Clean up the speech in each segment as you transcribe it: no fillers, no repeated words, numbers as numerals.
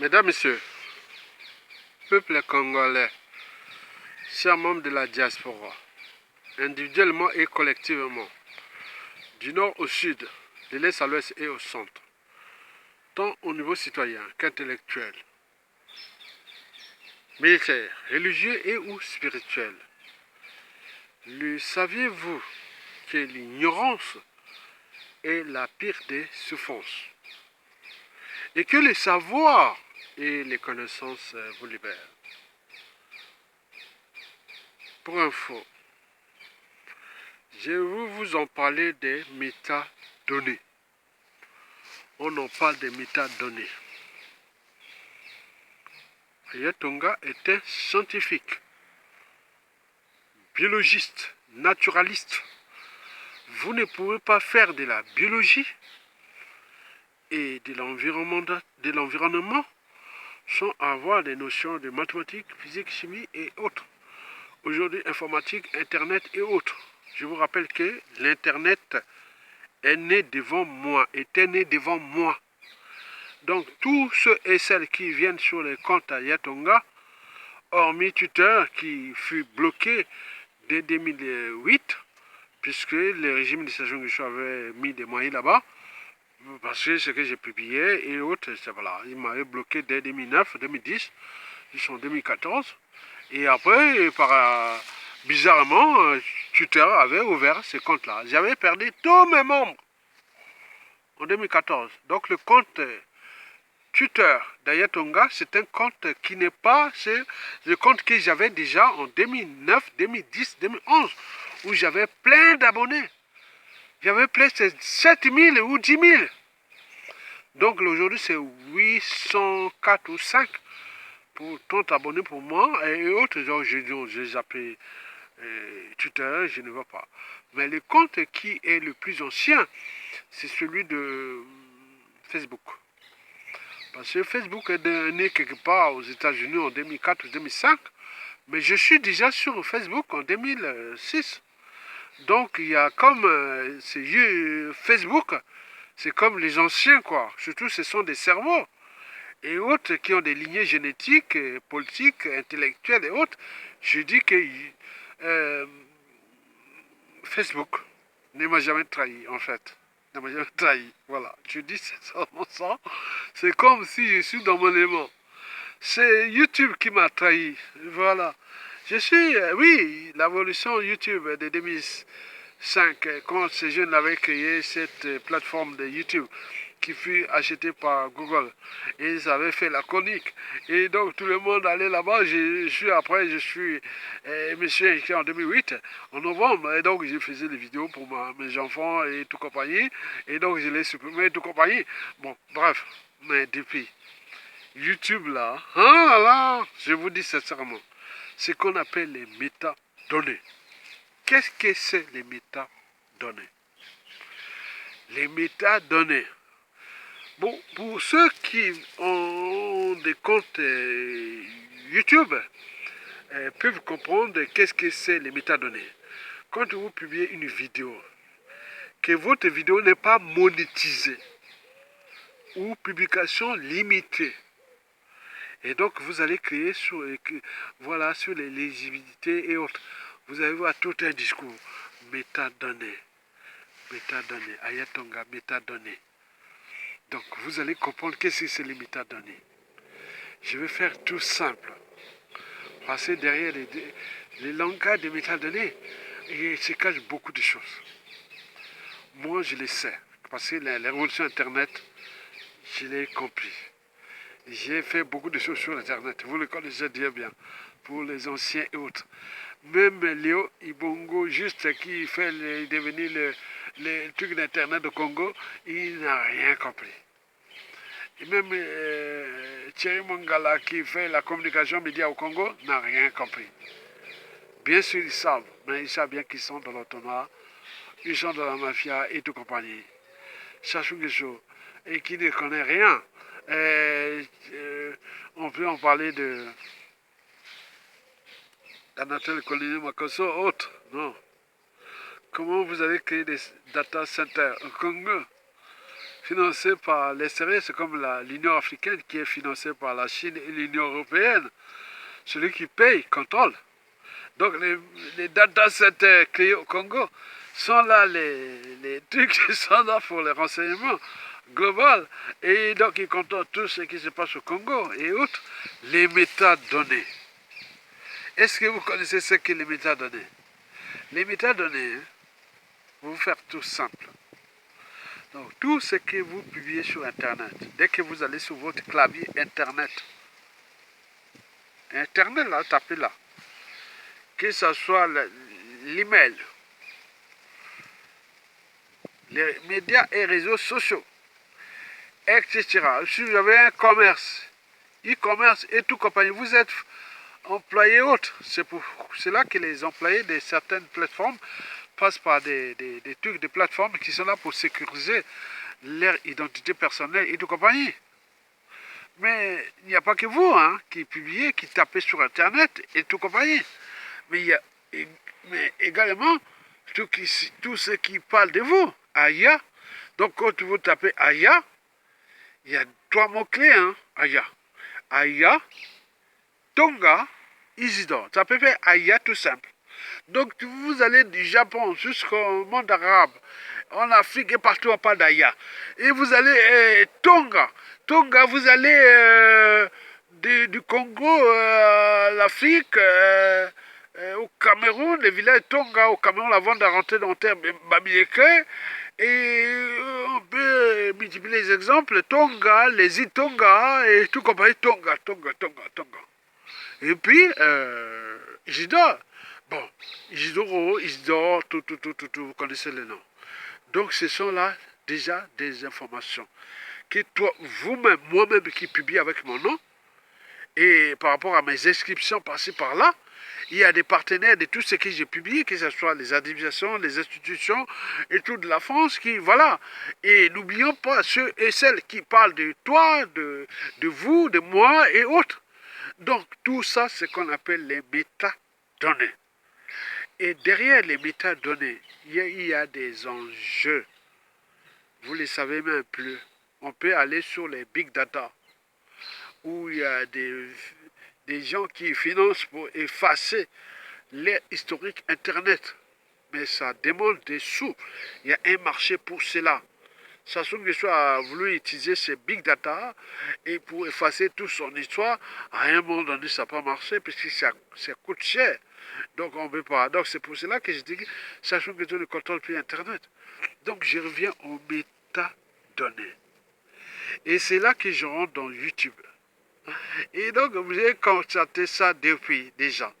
Mesdames, Messieurs, peuple congolais, chers membres de la diaspora, individuellement et collectivement, du nord au sud, de l'est à l'ouest et au centre, tant au niveau citoyen qu'intellectuel, militaire, religieux et ou spirituel. Le saviez-vous que l'ignorance est la pire des souffrances et que le savoir et les connaissances vous libèrent? Pour info, je vais vous en parler des métadonnées. On en parle des métadonnées. Ayatonga était scientifique, biologiste, naturaliste. Vous ne pouvez pas faire de la biologie et de l'environnement sans avoir des notions de mathématiques, physique, chimie et autres. Aujourd'hui, informatique, Internet et autres. Je vous rappelle que l'Internet est né devant moi, était né devant moi. Donc, tous ceux et celles qui viennent sur les comptes Ayatonga, hormis Twitter qui fut bloqué dès 2008, puisque le régime de Sassou Nguesso avait mis des moyens là-bas, parce que ce que j'ai publié et autres, voilà, il m'avait bloqué dès 2009, 2010, jusqu'en 2014. Et après, bizarrement, Twitter avait ouvert ce compte-là. J'avais perdu tous mes membres en 2014. Donc le compte Twitter d'Ayatonga, c'est un compte qui n'est pas le compte que j'avais déjà en 2009, 2010, 2011, où j'avais plein d'abonnés. J'avais presque 7000 ou 10 000. Donc aujourd'hui, c'est 804 ou 5 pour 30 abonnés pour moi et autres. Donc j'ai appelé Twitter, je ne vois pas. Mais le compte qui est le plus ancien, c'est celui de Facebook. Parce que Facebook est né quelque part aux États-Unis en 2004 ou 2005. Mais je suis déjà sur Facebook en 2006. Donc il y a comme Facebook, c'est comme les anciens quoi. Surtout ce sont des cerveaux et autres qui ont des lignées génétiques, politiques, intellectuelles et autres. Je dis que Facebook ne m'a jamais trahi en fait. Ne m'a jamais trahi. Voilà. Je dis sincèrement ça. C'est comme si je suis dans mon élément. C'est YouTube qui m'a trahi. Voilà. Je suis, oui, l'évolution YouTube de 2005, quand ces jeunes avaient créé cette plateforme de YouTube qui fut achetée par Google. Et ils avaient fait la chronique. Et donc tout le monde allait là-bas. Je suis monsieur inscrit en 2008, en novembre. Et donc je faisais des vidéos pour mes enfants et tout compagnie. Et donc je les supprimais et tout compagnie. Bon, bref. Mais depuis, YouTube là, ah là, je vous dis sincèrement, ce qu'on appelle les métadonnées. Qu'est-ce que c'est les métadonnées? Les métadonnées. Bon, pour ceux qui ont des comptes YouTube, peuvent comprendre qu'est-ce que c'est les métadonnées. Quand vous publiez une vidéo, que votre vidéo n'est pas monétisée ou publication limitée, et donc, vous allez créer voilà, sur les légibilités et autres. Vous allez voir tout un discours. Métadonnées. Métadonnées. Ayatonga, métadonnées. Donc, vous allez comprendre qu'est-ce que c'est les métadonnées. Je vais faire tout simple. Parce que derrière les langages des métadonnées, il se cache beaucoup de choses. Moi, je le sais. Parce que la révolution Internet, je l'ai compris. J'ai fait beaucoup de choses sur Internet, vous le connaissez bien, pour les anciens et autres. Même Léo Ibongo, juste qui fait devenir le truc d'Internet au Congo, il n'a rien compris. Et même Thierry Mongala, qui fait la communication média au Congo, n'a rien compris. Bien sûr, ils savent, mais ils savent bien qu'ils sont dans l'automate, ils sont dans la mafia et tout compagnie. Sassou Nguesso, et qui ne connaît rien. On peut en parler de Anatole Collinet Makosso, autre, non. Comment vous avez créé des data centers au Congo? financé par l'extérieur, c'est comme l'Union africaine qui est financée par la Chine et l'Union européenne. Celui qui paye contrôle. Donc les data centers créés au Congo sont là, les trucs sont là pour les renseignements global. Et donc ils contrôlent tout ce qui se passe au Congo et autres. Les métadonnées. Est-ce que vous connaissez ce qu'est les métadonnées? Les métadonnées, hein, pour vous faire tout simple. Donc tout ce que vous publiez sur Internet, dès que vous allez sur votre clavier Internet, Internet là, tapez là, que ce soit l'email, les médias et réseaux sociaux, etc. Si vous avez un commerce, e-commerce et tout compagnie, vous êtes employé autre. C'est pour cela que les employés de certaines plateformes passent par des trucs de plateformes qui sont là pour sécuriser leur identité personnelle et tout compagnie. Mais il n'y a pas que vous hein, qui publiez, qui tapez sur Internet et tout compagnie. Mais il y a mais également tout ce qui parle de vous, Aya. Donc quand vous tapez Aya, il y a 3 mots-clés, hein, Aya. Aya, Tonga, Isidore. Ça peut faire Aya tout simple. Donc vous allez du Japon jusqu'au monde arabe, en Afrique et partout on parle d'Aya. Et vous allez Tonga. Tonga, vous allez du Congo, l'Afrique, au Cameroun, les villages Tonga au Cameroun avant de rentrer dans le terme Bamileke. Et on peut multiplier les exemples, Tonga, les îles Tonga, et tout compagnie, Tonga. Et puis, Isidore. Bon, Isidore, tout, vous connaissez les noms. Donc, ce sont là déjà des informations que toi, vous-même, moi-même qui publie avec mon nom, et par rapport à mes inscriptions par-ci, par-là, il y a des partenaires de tout ce que j'ai publié, que ce soit les administrations, les institutions et tout de la France, qui, voilà. Et n'oublions pas ceux et celles qui parlent de toi, de vous, de moi et autres. Donc, tout ça, c'est ce qu'on appelle les métadonnées. Et derrière les métadonnées, il y a des enjeux. Vous ne les savez même plus. On peut aller sur les big data, où il y a des gens qui financent pour effacer les historiques Internet. Mais ça demande des sous. Il y a un marché pour cela. Samsung Gesso a voulu utiliser ces big data et pour effacer toute son histoire, à un moment donné, ça n'a pas marché parce que ça coûte cher. Donc on ne peut pas. Donc c'est pour cela que je dis que Samsung Gesso ne contrôle plus Internet. Donc je reviens aux métadonnées. Et c'est là que je rentre dans YouTube. Et donc vous avez constaté ça depuis déjà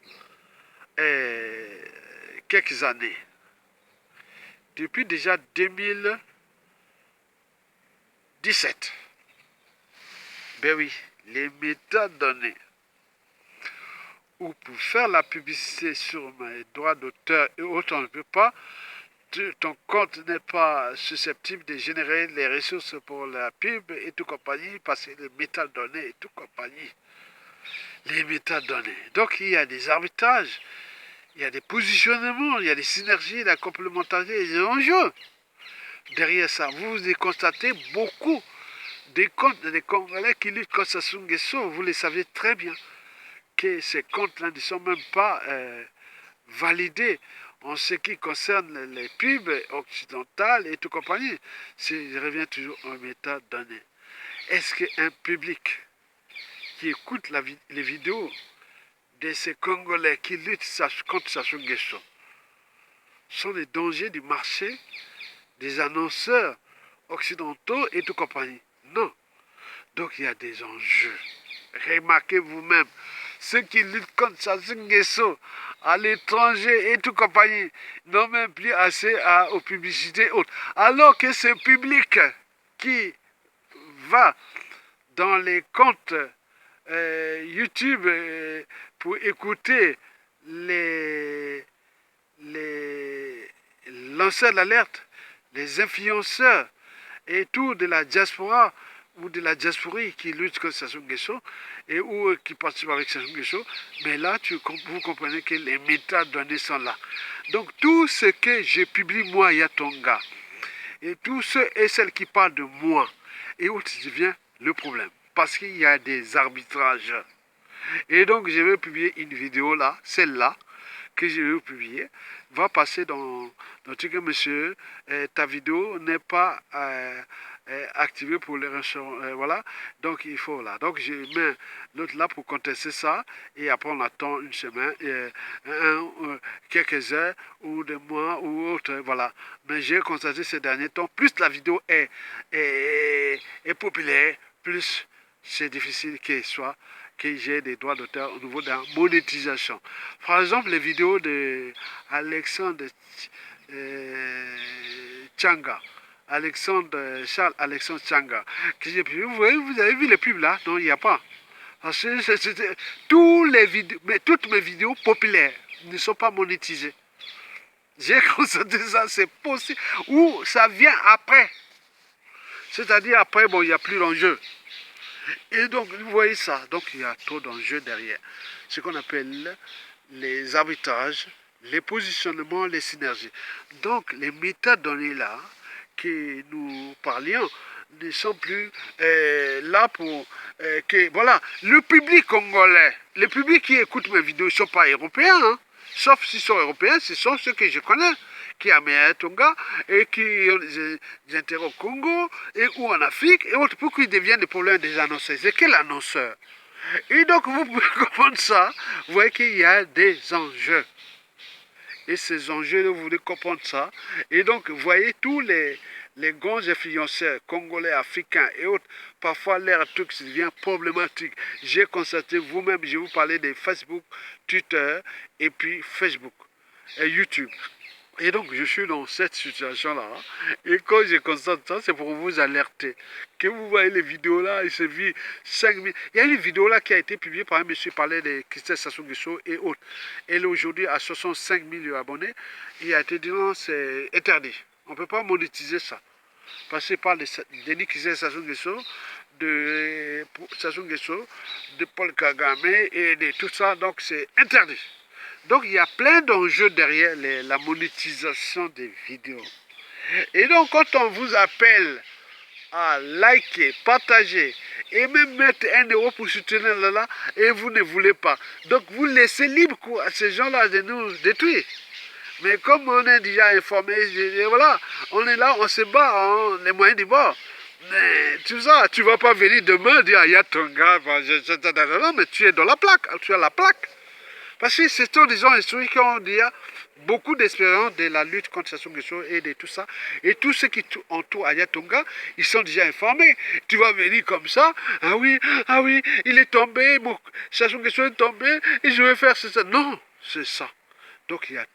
quelques années. Depuis déjà 2017. Ben oui, les métadonnées. Ou pour faire la publicité sur mes droits d'auteur et autres, on ne peut pas. Ton compte n'est pas susceptible de générer les ressources pour la pub et tout compagnie, parce que les métadonnées et tout compagnie. Les métadonnées. Donc il y a des arbitrages, il y a des positionnements, il y a des synergies, la complémentarité et des enjeux. Derrière ça, vous constatez beaucoup des comptes des Congolais qui luttent contre Sassou Nguesso. Vous le savez très bien que ces comptes-là ne sont même pas validés en ce qui concerne les pubs occidentales et tout compagnie. Je reviens toujours aux métadonnées. Est-ce qu'un public qui écoute les vidéos de ces Congolais qui luttent contre Sassou Nguesso sont les dangers du marché des annonceurs occidentaux et tout compagnie? Non. Donc il y a des enjeux. Remarquez vous-même, ceux qui luttent contre Sassou Nguesso à l'étranger et tout compagnie n'ont même plus assez aux publicités autres. Alors que ce public qui va dans les comptes YouTube pour écouter les lanceurs d'alerte, les influenceurs et tout de la diaspora ou de la diasporie qui lutte contre Sassou Nguesso et ou qui participe avec Sassou Nguesso, mais là vous comprenez que les métadonnées sont là. Donc tout ce que je publie moi, Yatonga, Et tous ceux et celles qui parlent de moi et autres devient le problème. Parce qu'il y a des arbitrages. Et donc, je vais publier une vidéo là, celle-là, que je vais publier, va passer dans truc, monsieur, ta vidéo n'est pas activée pour les restaurants, voilà, donc il faut là. Donc je mets l'autre là pour contester ça, et après on attend une semaine, quelques heures, ou des mois, ou autre, voilà. Mais j'ai constaté ces derniers temps, plus la vidéo est populaire, plus c'est difficile qu'elle soit que j'ai des droits d'auteur au niveau de la monétisation. Par exemple, les vidéos de Alexandre Tchanga, Charles Alexandre Tchanga, que j'ai publié. Vous avez vu les pubs là? Non, il n'y a pas. Parce que toutes mes vidéos populaires ne sont pas monétisées. J'ai constaté ça, c'est possible. Ou ça vient après. C'est-à-dire après, bon, il n'y a plus d'enjeu. Et donc, vous voyez ça. Donc, il y a trop d'enjeux derrière. Ce qu'on appelle les arbitrages, les positionnements, les synergies. Donc, les métadonnées là, que nous parlions, ne sont plus là pour que, voilà, le public congolais, le public qui écoute mes vidéos ne sont pas européens, hein. Sauf s'ils sont européens, ce sont ceux que je connais, qui sont à Tonga et qui ont des intérêts au Congo et ou en Afrique et autres, pour qu'ils deviennent des problèmes des annonceurs. C'est quel annonceur? Et donc vous pouvez comprendre ça, vous voyez qu'il y a des enjeux. Et ces enjeux, vous voulez comprendre ça. Et donc vous voyez tous les grands influenceurs congolais, africains et autres, parfois leur truc devient problématique. J'ai constaté vous-même, je vous parlais de Facebook, Twitter et puis Facebook et YouTube. Et donc, je suis dans cette situation-là. Et quand je constate ça, c'est pour vous alerter. Que vous voyez les vidéos là, il se vit 5 000. Il y a une vidéo là qui a été publiée par un monsieur qui parlait de Christelle Sassou Nguesso et autres. Elle est aujourd'hui à 65 000 abonnés. Il a été dit non, c'est interdit. On ne peut pas monétiser ça. Passer par les Denis Christelle Sassou Nguesso, de Paul Kagame et de tout ça. Donc, c'est interdit. Donc, il y a plein d'enjeux derrière la monétisation des vidéos. Et donc, quand on vous appelle à liker, partager et même mettre 1 euro pour soutenir là, et vous ne voulez pas. Donc, vous laissez libre à ces gens-là de nous détruire. Mais comme on est déjà informé, voilà, on est là, on se bat, hein, les moyens du bord. Mais tout ça, tu ne vas pas venir demain dire, il y a ton gars, non, mais tu es dans la plaque, tu as la plaque. Parce que ce sont des gens historiques qui ont déjà beaucoup d'expérience de la lutte contre Sassou Nguesso et de tout ça. Et tous ceux qui entourent Ayatonga, ils sont déjà informés. Tu vas venir comme ça, ah oui, il est tombé, Sassou Nguesso est tombé, et je vais faire ça. Non, c'est ça. Donc il y a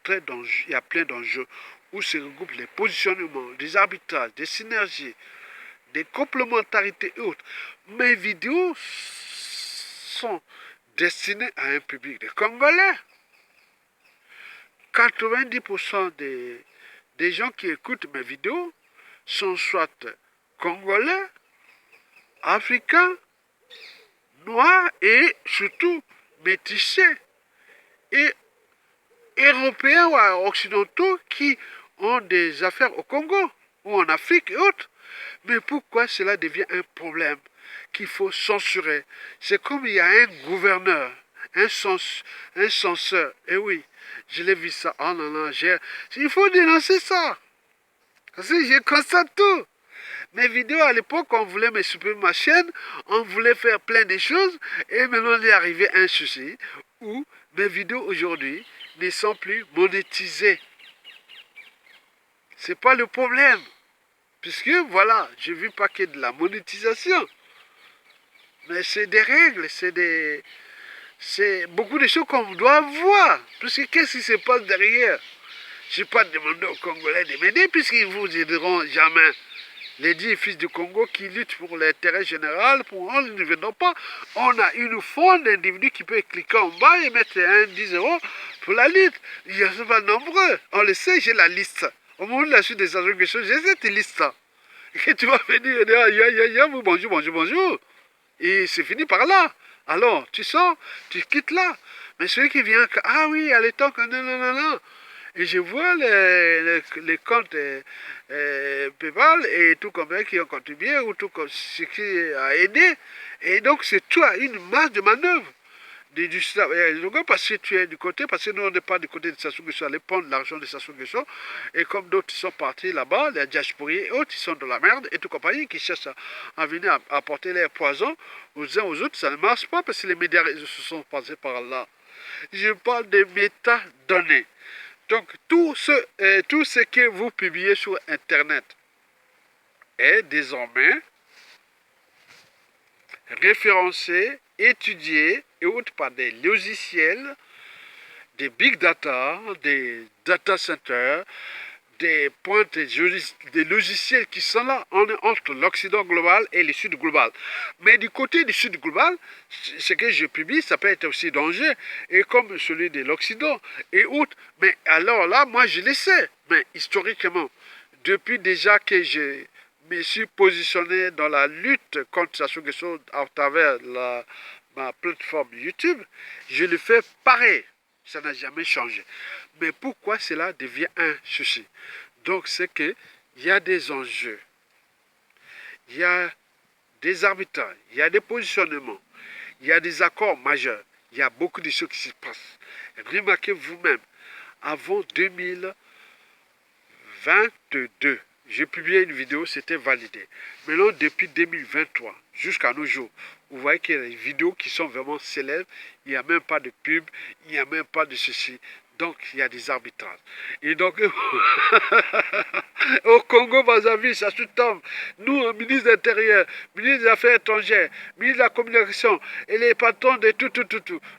plein d'enjeux où se regroupent les positionnements, des arbitrages, des synergies, des complémentarités et autres. Mes vidéos sont destinées à un public de Congolais. 90% des gens qui écoutent mes vidéos sont soit Congolais, Africains, Noirs et surtout métissés. Et Européens ou occidentaux qui ont des affaires au Congo ou en Afrique et autres. Mais pourquoi cela devient un problème qu'il faut censurer? C'est comme il y a un gouverneur, un censeur. Et oui, je l'ai vu ça. Oh non, non, il faut dénoncer ça. Parce que je constate tout. Mes vidéos à l'époque, on voulait me supprimer ma chaîne, on voulait faire plein de choses. Et maintenant, il est arrivé un souci où mes vidéos aujourd'hui ne sont plus monétisées. C'est pas le problème. Puisque, voilà, je ne vis pas que de la monétisation. Mais c'est des règles, c'est beaucoup de choses qu'on doit voir. Parce que qu'est-ce qui se passe derrière? Je n'ai pas demandé aux Congolais de m'aider, puisqu'ils ne vous aideront jamais. Les 10 fils du Congo qui luttent pour l'intérêt général, pour eux, ne venons pas. On a une fonds d'individus qui peut cliquer en bas et mettre 10 euros pour la lutte. Il y a pas nombreux. On le sait, j'ai la liste. Au moment de la suite des associations, j'ai cette liste. Et tu vas venir et dire, bonjour. Et c'est fini par là. Alors, tu sors, tu quittes là. Mais celui qui vient, ah oui, à l'époque, non. Et je vois les comptes PayPal et tout combien qui ont contribué ou tout ce qui a aidé. Et donc, c'est toi une marge de manœuvre du Stade. Parce que tu es du côté, parce que nous, on n'est pas du côté de Sassou Nguesso, aller prendre l'argent de Sassou Nguesso. Et comme d'autres sont partis là-bas, les diasporiers et autres, ils sont de la merde et tout compagnie, qui cherchent à venir apporter les poisons aux uns aux autres, ça ne marche pas parce que les médias se sont passés par là. Je parle des métadonnées. Donc, tout ce que vous publiez sur Internet est désormais référencé, étudié et autres par des logiciels, des big data, des data centers, des pointes, des logiciels qui sont là entre l'Occident global et le Sud global. Mais du côté du Sud global, ce que je publie, ça peut être aussi dangereux, et comme celui de l'Occident et autres. Mais alors là, moi je le sais, mais historiquement, depuis déjà que je me suis positionné dans la lutte contre Sassou Nguesso à travers ma plateforme YouTube, je le fais pareil. Ça n'a jamais changé. Mais pourquoi cela devient un souci? Donc, c'est qu'il y a des enjeux, il y a des arbitrages, il y a des positionnements, il y a des accords majeurs, il y a beaucoup de choses qui se passent. Remarquez vous-même, avant 2022, j'ai publié une vidéo, c'était validé. Maintenant, depuis 2023 jusqu'à nos jours, vous voyez qu'il y a des vidéos qui sont vraiment célèbres, il n'y a même pas de pub, il n'y a même pas de ceci. Donc, il y a des arbitrages. Et donc, au Congo, Brazzaville, ça se tombe. Nous, ministre de l'Intérieur, ministre des Affaires étrangères, ministre de la Communication, et les patrons de tout,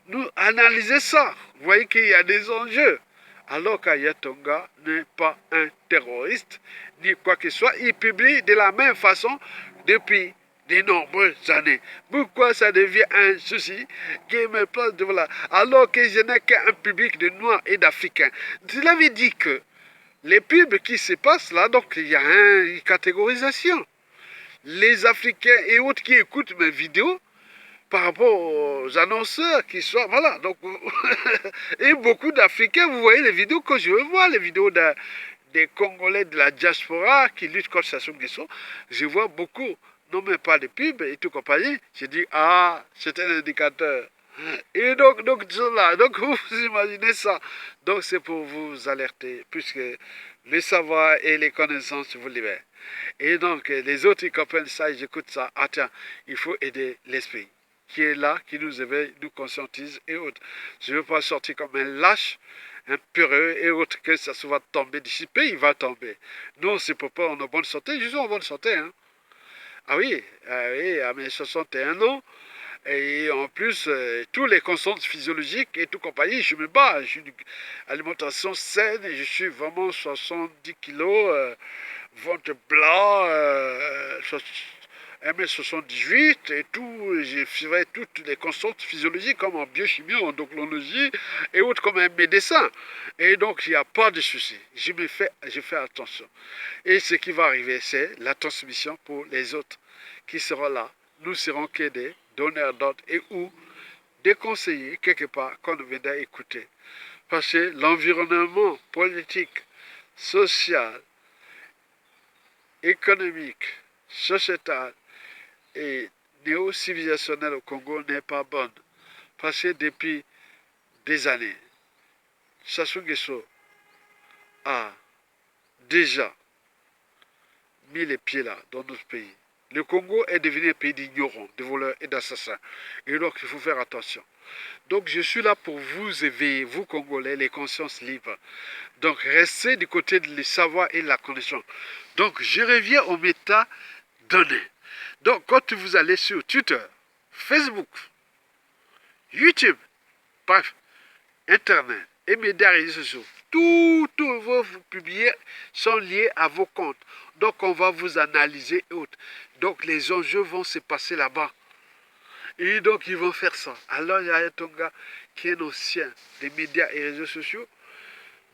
nous analysons ça. Vous voyez qu'il y a des enjeux. Alors qu'Ayatonga n'est pas un terroriste, ni quoi que ce soit. Il publie de la même façon depuis de nombreuses années. Pourquoi ça devient un souci qui me place devant là, alors que je n'ai qu'un public de Noirs et d'Africains? Cela veut dire que les pubs qui se passent là, donc il y a une catégorisation. Les Africains et autres qui écoutent mes vidéos, par rapport aux annonceurs qui sont, voilà, donc, et beaucoup d'Africains, vous voyez les vidéos que je veux voir, les vidéos des Congolais de la diaspora qui luttent contre Sassou Nguesso, je vois beaucoup, non même pas de pub et tout compagnie, je dis, ah, c'est un indicateur. Et donc là, donc vous imaginez ça. Donc c'est pour vous alerter, puisque le savoir et les connaissances vous libèrent. Et donc les autres ils comprennent ça, ils écoutent ça. Ah tiens, il faut aider l'esprit qui est là, qui nous éveille, nous conscientise et autres. Je ne veux pas sortir comme un lâche, un peureux et autres, que ça se va tomber dissipé, il va tomber. Nous, c'est pour pas en bonne santé, je suis en bonne santé. Hein. Ah oui, à mes 61 ans, et en plus, tous les constantes physiologiques et tout compagnie, je me bats. J'ai une alimentation saine, et je suis vraiment 70 kilos, ventre blanc, 1m78 et tout, j'ai fait toutes les constantes physiologiques comme en biochimie, en endocrinologie et autres comme un médecin. Et donc il n'y a pas de souci. Je fais attention. Et ce qui va arriver, c'est la transmission pour les autres qui seront là. Nous serons que des donneurs d'ordre et ou des conseillers quelque part qu'on viendra écouter. Parce que l'environnement politique, social, économique, sociétal et néo-civilisationnelle au Congo n'est pas bonne. Parce que depuis des années, Sassou Nguesso a déjà mis les pieds là, dans notre pays. Le Congo est devenu un pays d'ignorants, de voleurs et d'assassins. Et donc, il faut faire attention. Donc, je suis là pour vous éveiller, vous Congolais, les consciences libres. Donc, restez du côté du savoir et de la connaissance. Donc, je reviens aux métadonnées. Donc, quand vous allez sur Twitter, Facebook, YouTube, bref, Internet et médias réseaux sociaux, tous vos publiés sont liés à vos comptes. Donc, on va vous analyser et autres. Donc, les enjeux vont se passer là-bas. Et donc, ils vont faire ça. Alors, il y a un Tonga qui est un ancien des médias et réseaux sociaux,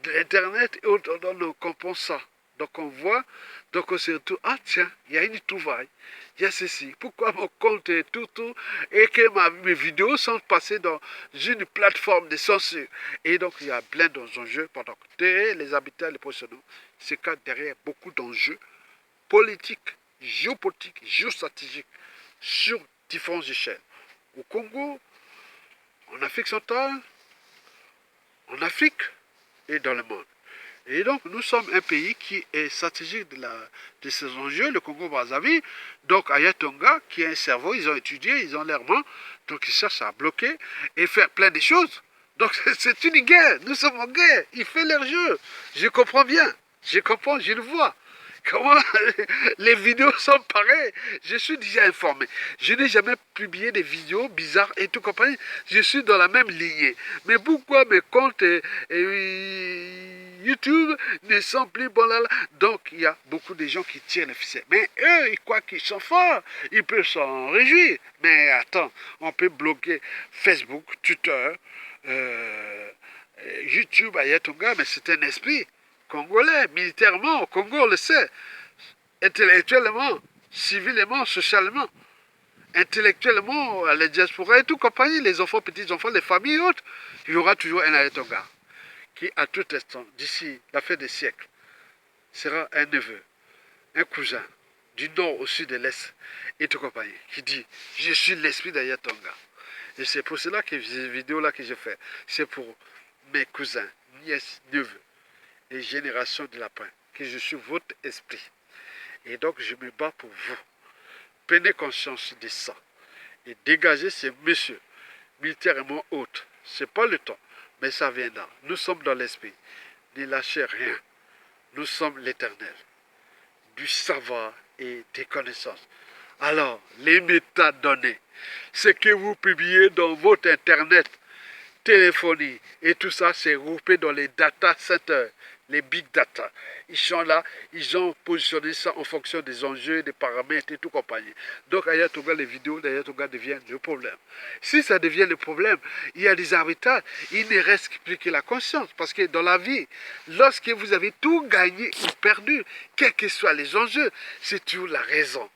de l'Internet et autres. Donc, on comprend ça. Donc, on voit, donc on se retrouve, ah tiens, il y a une trouvaille. il y a ceci, pourquoi mon compte est tout, et que mes vidéos sont passées dans une plateforme de censure. Et donc, il y a plein d'enjeux pendant que derrière les habitants, les professionnels, c'est qu'il derrière beaucoup d'enjeux politiques, géopolitiques, géostratégiques, sur différentes échelles. Au Congo, en Afrique centrale, en Afrique et dans le monde. Et donc, nous sommes un pays qui est stratégique de ces enjeux, le Congo-Brazzaville. Donc, à Yatonga, qui a un cerveau, ils ont étudié, ils ont l'air main, donc ils cherchent à bloquer et faire plein de choses. Donc, c'est une guerre, nous sommes en guerre, ils font leur jeu. Je comprends bien, je comprends, je le vois. Comment les vidéos sont pareilles. Je suis déjà informé. Je n'ai jamais publié des vidéos bizarres et tout compagnie. Je suis dans la même lignée. Mais pourquoi mes comptes YouTube ne sont plus bons là, là. Donc il y a beaucoup de gens qui tirent les ficelles. Mais eux, ils croient qu'ils sont forts. Ils peuvent s'en réjouir. Mais attends, on peut bloquer Facebook, Twitter, YouTube à Yatonga, mais c'est un esprit congolais, militairement, au Congo, on le sait, intellectuellement, civilement, socialement, intellectuellement, les diasporas et tout compagnie, les enfants, petits-enfants, les familles et autres, il y aura toujours un Ayatonga qui, à tout instant, d'ici la fin des siècles, sera un neveu, un cousin, du nord au sud de l'est, et tout compagnie, qui dit, je suis l'esprit d'Ayatonga. Et c'est pour cela que ces vidéos-là que je fais, c'est pour mes cousins, nièces, neveux, et générations de lapins, que je suis votre esprit. Et donc je me bats pour vous. Prenez conscience de ça. Et dégagez ces messieurs militairement hautes. Ce n'est pas le temps, mais ça viendra. Nous sommes dans l'esprit. Ne lâchez rien. Nous sommes l'éternel. Du savoir et des connaissances. Alors, les métadonnées, ce que vous publiez dans votre Internet, téléphonie et tout ça, c'est groupé dans les data centers, les big data. Ils sont là, ils ont positionné ça en fonction des enjeux, des paramètres et tout compagnie. Donc, à Yatonga, les vidéos d'Ayatoga deviennent le problème. Si ça devient le problème, il y a des arbitrages. Il ne reste plus que la conscience. Parce que dans la vie, lorsque vous avez tout gagné ou perdu, quels que soient les enjeux, c'est toujours la raison.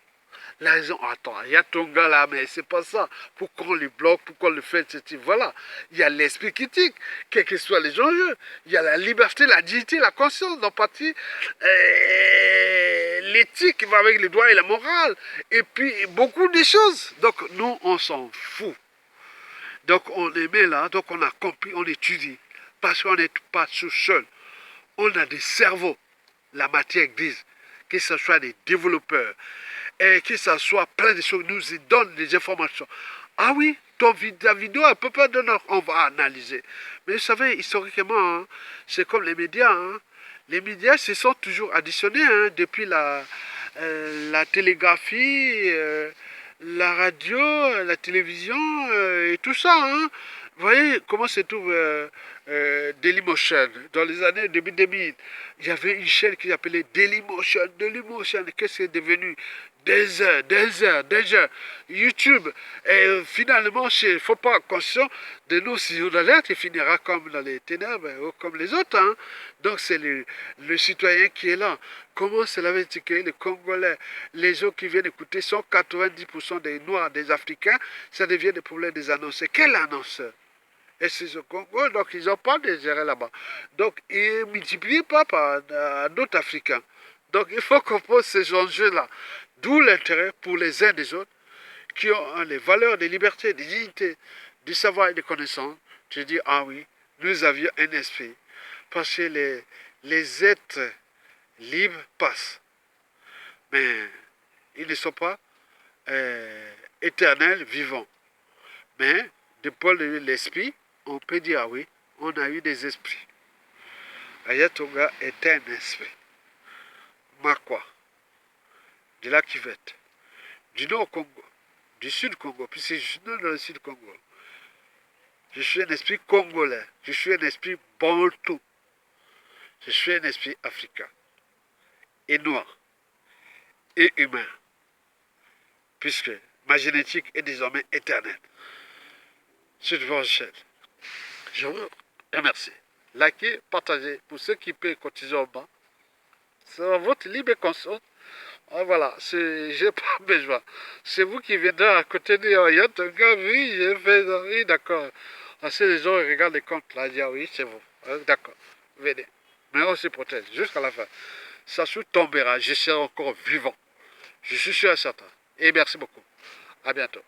La raison, attends, il y a ton gars là, mais c'est pas ça. Pourquoi on le bloque, pourquoi on le fait, etc. Voilà. Il y a l'esprit critique, quels que soient les enjeux. Il y a la liberté, la dignité, la conscience, l'empathie, l'éthique qui va avec les droits et la morale. Et puis, beaucoup de choses. Donc, nous, on s'en fout. Donc, on est mis là, donc on a compris, on étudie. Parce qu'on n'est pas tout seul. On a des cerveaux. La matière existe. Que ce soit des développeurs, et que ça soit plein de choses, nous y donnent des informations. Ah oui, ta vidéo, elle peut pas donner, on va analyser. Mais vous savez, historiquement, hein, c'est comme les médias. Hein. Les médias se sont toujours additionnés hein, depuis la télégraphie, la radio, la télévision et tout ça. Hein. Vous voyez comment se trouve Dailymotion. Dans les années 2000, il y avait une chaîne qui s'appelait Dailymotion. Dailymotion, qu'est-ce que c'est devenu? Des heures, des heures, des heures. YouTube. Et finalement, il ne faut pas conscient de nos signaux d'alerte, il finira comme dans les ténèbres, ou comme les autres. Hein. Donc c'est le citoyen qui est là. Comment cela veut dire que les Congolais, les gens qui viennent écouter sont 90% des Noirs, des Africains, ça devient des problèmes des annonceurs. Quel annonceur? Et c'est ce Congo, donc ils n'ont pas de gérer là-bas. Donc ils ne multiplient pas par d'autres Africains. Donc il faut qu'on pose ces enjeux-là. D'où l'intérêt pour les uns des autres qui ont les valeurs de liberté, de dignité, du savoir et de connaissance. Tu dis, ah oui, nous avions un esprit. Parce que les êtres libres passent. Mais ils ne sont pas éternels, vivants. Mais depuis l'esprit, on peut dire, ah oui, on a eu des esprits. Ayatonga est un esprit. Makwa, de la Kivette, du nord Congo, du sud Congo, puisque je suis né dans le sud Congo. Je suis un esprit congolais, je suis un esprit bantou, je suis un esprit africain, et noir, et humain, puisque ma génétique est désormais éternelle. Sur votre chaîne. Je vous remercie. Likez, partagez. Pour ceux qui peuvent cotiser en bas, c'est votre libre conscience. Ah, voilà, j'ai pas besoin. C'est vous qui viendrez à côté de yacht, un gars, oui, j'ai fait ça, oui, d'accord. Ainsi, les gens ils regardent les comptes là, ils disent, ah oui, c'est vous. Ah, d'accord, venez. Mais on se protège jusqu'à la fin. Ça se tombera, je serai encore vivant. Je suis sûr et certain. Et merci beaucoup. À bientôt.